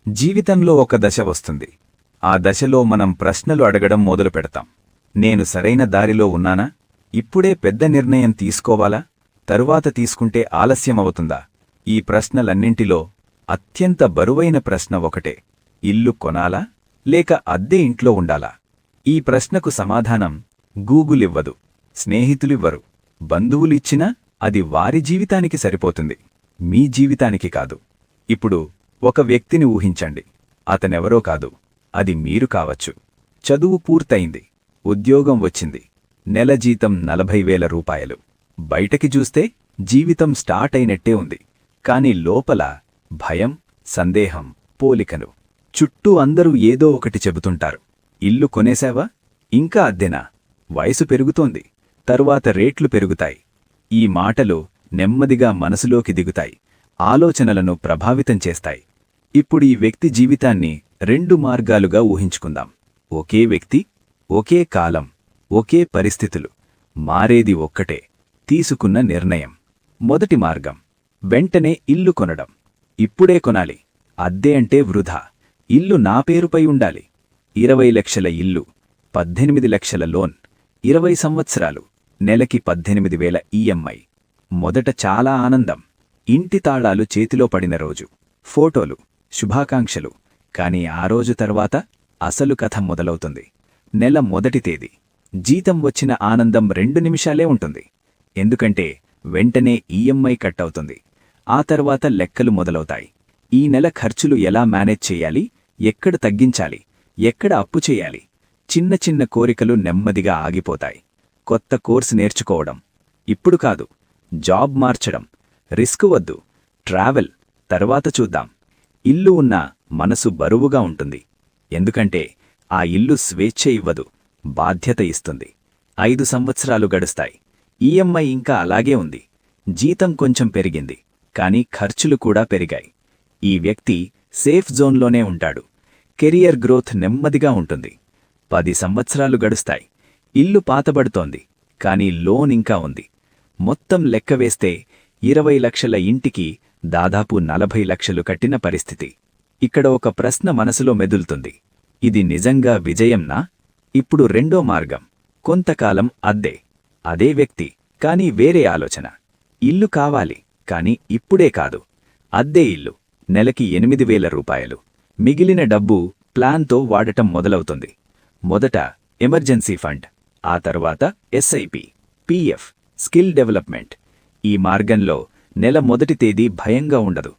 జీవితంలో ఒక దశ వస్తుంది. ఆ దశలో మనం ప్రశ్నలు అడగడం మొదలు పెడతాం. నేను సరైన దారిలో ఉన్నానా? ఇప్పుడే పెద్ద నిర్ణయం తీసుకోవాలా? తరువాత తీసుకుంటే ఆలస్యమవుతుందా? ఈ ప్రశ్నలన్నింటిలో అత్యంత బరువైన ప్రశ్న ఒకటే: ఇల్లు కొనాలా లేక అద్దె ఇంట్లో ఉండాలా? ఈ ప్రశ్నకు సమాధానం గూగుల్ ఇవ్వదు, స్నేహితులివ్వరు, బంధువులిచ్చినా అది వారి జీవితానికి సరిపోతుంది, మీ జీవితానికి కాదు. ఇప్పుడు ఒక వ్యక్తిని ఊహించండి. అతనెవరో కాదు, అది మీరు కావచ్చు. చదువు పూర్తయింది, ఉద్యోగం వచ్చింది, నెల జీతం 40,000 రూపాయలు. బయటకి చూస్తే జీవితం స్టార్ట్ అయినట్టే ఉంది. కాని లోపల భయం, సందేహం, పోలికను. చుట్టూ అందరూ ఏదో ఒకటి చెబుతుంటారు. ఇల్లు కొనేశావా? ఇంకా అద్దెనా? వయసు పెరుగుతోంది, తరువాత రేట్లు పెరుగుతాయి. ఈ మాటలు నెమ్మదిగా మనసులోకి దిగుతాయి, ఆలోచనలను ప్రభావితం చేస్తాయి. ఇప్పుడు ఈ వ్యక్తి జీవితాన్ని 2 మార్గాలుగా ఊహించుకుందాం. ఒకే వ్యక్తి, ఒకే కాలం, ఒకే పరిస్థితులు. మారేది ఒక్కటే: తీసుకున్న నిర్ణయం. మొదటి మార్గం: వెంటనే ఇల్లు కొనడం. ఇప్పుడే కొనాలి. అద్దె అంటే వృధా. ఇల్లు నా పేరుపై ఉండాలి. 20 లక్షల ఇల్లు, 18 లక్షల లోన్, 20 సంవత్సరాలు, నెలకి 18,000 ఈఎంఐ. మొదట చాలా ఆనందం. ఇంటి తాళాలు చేతిలో పడిన రోజు, ఫోటోలు, శుభాకాంక్షలు. కాని ఆ రోజు తర్వాత అసలు కథ మొదలవుతుంది. నెల మొదటి తేదీ. జీతం వచ్చిన ఆనందం 2 నిమిషాలే ఉంటుంది. ఎందుకంటే వెంటనే ఈఎంఐ కట్ అవుతుంది. ఆ తర్వాత లెక్కలు మొదలవుతాయి. ఈ నెల ఖర్చులు ఎలా మేనేజ్ చేయాలి? ఎక్కడ తగ్గించాలి? ఎక్కడ అప్పు చేయాలి? చిన్న చిన్న కోరికలు నెమ్మదిగా ఆగిపోతాయి. కొత్త కోర్సు నేర్చుకోవడం ఇప్పుడు కాదు. జాబ్ మార్చడం. రిస్క్ వద్దు. ట్రావెల్ తర్వాత చూద్దాం. ఇల్లు ఉన్నా మనసు బరువుగా ఉంటుంది. ఎందుకంటే ఆ ఇల్లు స్వేచ్ఛ ఇవ్వదు, బాధ్యత ఇస్తుంది. 5 సంవత్సరాలు గడుస్తాయి. ఈఎంఐ ఇంకా అలాగే ఉంది. జీతం కొంచెం పెరిగింది, కాని ఖర్చులు కూడా పెరిగాయి. ఈ వ్యక్తి సేఫ్ జోన్లోనే ఉంటాడు. కెరియర్ గ్రోత్ నెమ్మదిగా ఉంటుంది. 10 సంవత్సరాలు గడుస్తాయి. ఇల్లు పాతబడుతోంది, కాని లోన్ ఇంకా ఉంది. మొత్తం లెక్కవేస్తే 20 లక్షల ఇంటికి దాదాపు 40 లక్షలు కట్టిన పరిస్థితి. ఇక్కడ ఒక ప్రశ్న మనసులో మెదులుతుంది: ఇది నిజంగా విజయంనా? ఇప్పుడు రెండో మార్గం: కొంతకాలం అద్దె. అదే వ్యక్తి, కాని వేరే ఆలోచన. ఇల్లు కావాలి, కాని ఇప్పుడే కాదు. అద్దె ఇల్లు, నెలకి 8,000 రూపాయలు. మిగిలిన డబ్బు ప్లాన్తో వాడటం మొదలవుతుంది. మొదట ఎమర్జెన్సీ ఫండ్, ఆ తర్వాత ఎస్ఐపి, పిఎఫ్, స్కిల్ డెవలప్మెంట్. ఈ మార్గంలో నెల మొదటి తేదీ భయంగా ఉండదు.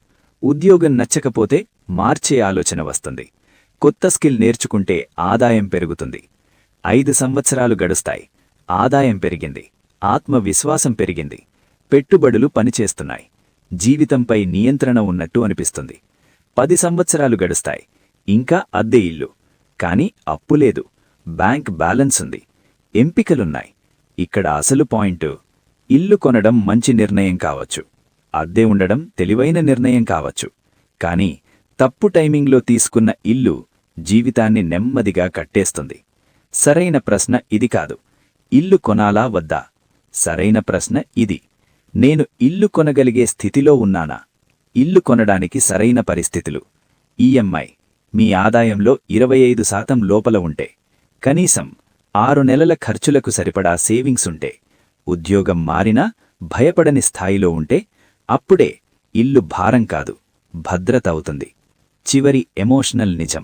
ఉద్యోగం నచ్చకపోతే మార్చే ఆలోచన వస్తుంది. కొత్త స్కిల్ నేర్చుకుంటే ఆదాయం పెరుగుతుంది. 5 సంవత్సరాలు గడుస్తాయి. ఆదాయం పెరిగింది, ఆత్మవిశ్వాసం పెరిగింది, పెట్టుబడులు పనిచేస్తున్నాయి. జీవితంపై నియంత్రణ ఉన్నట్టు అనిపిస్తుంది. 10 సంవత్సరాలు గడుస్తాయి. ఇంకా అద్దె ఇల్లు, కాని అప్పులేదు, బ్యాంక్ బ్యాలెన్స్ ఉంది, ఎంపికలున్నాయి. ఇక్కడ అసలు పాయింట్: ఇల్లు కొనడం మంచి నిర్ణయం కావచ్చు, అద్దె ఉండడం తెలివైన నిర్ణయం కావచ్చు. కాని తప్పు టైమింగ్లో తీసుకున్న ఇల్లు జీవితాన్ని నెమ్మదిగా కట్టేస్తుంది. సరైన ప్రశ్న ఇది కాదు: ఇల్లు కొనాలా వద్దా? సరైన ప్రశ్న ఇది: నేను ఇల్లు కొనగలిగే స్థితిలో ఉన్నానా? ఇల్లు కొనడానికి సరైన పరిస్థితులు: ఈఎంఐ మీ ఆదాయంలో 25% లోపల ఉంటే, కనీసం 6 నెలల ఖర్చులకు సరిపడా సేవింగ్స్ ఉంటే, ఉద్యోగం మారినా భయపడని స్థాయిలో ఉంటే, అప్పుడే ఇల్లు భారం కాదు, భద్రత అవుతుంది. చివరి ఎమోషనల్ నిజం: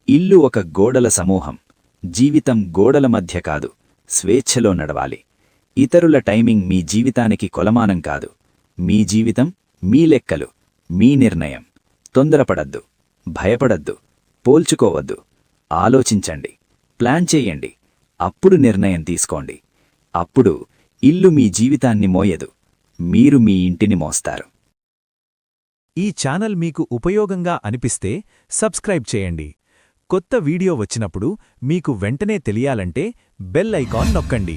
ఇల్లు ఒక గోడల సమూహం. జీవితం గోడల మధ్య కాదు, స్వేచ్ఛలో నడవాలి. ఇతరుల టైమింగ్ మీ జీవితానికి కొలమానం కాదు. మీ జీవితం, మీ లెక్కలు, మీ నిర్ణయం. తొందరపడద్దు, భయపడద్దు, పోల్చుకోవద్దు. ఆలోచించండి, ప్లాన్ చేయండి, అప్పుడు నిర్ణయం తీసుకోండి. అప్పుడు ఇల్లు మీ జీవితాన్ని మోయదు, మీరు మీ ఇంటిని మోస్తారు. ఈ ఛానల్ మీకు ఉపయోగంగా అనిపిస్తే సబ్స్క్రైబ్ చేయండి. కొత్త వీడియో వచ్చినప్పుడు మీకు వెంటనే తెలియాలంటే బెల్ ఐకాన్ నొక్కండి.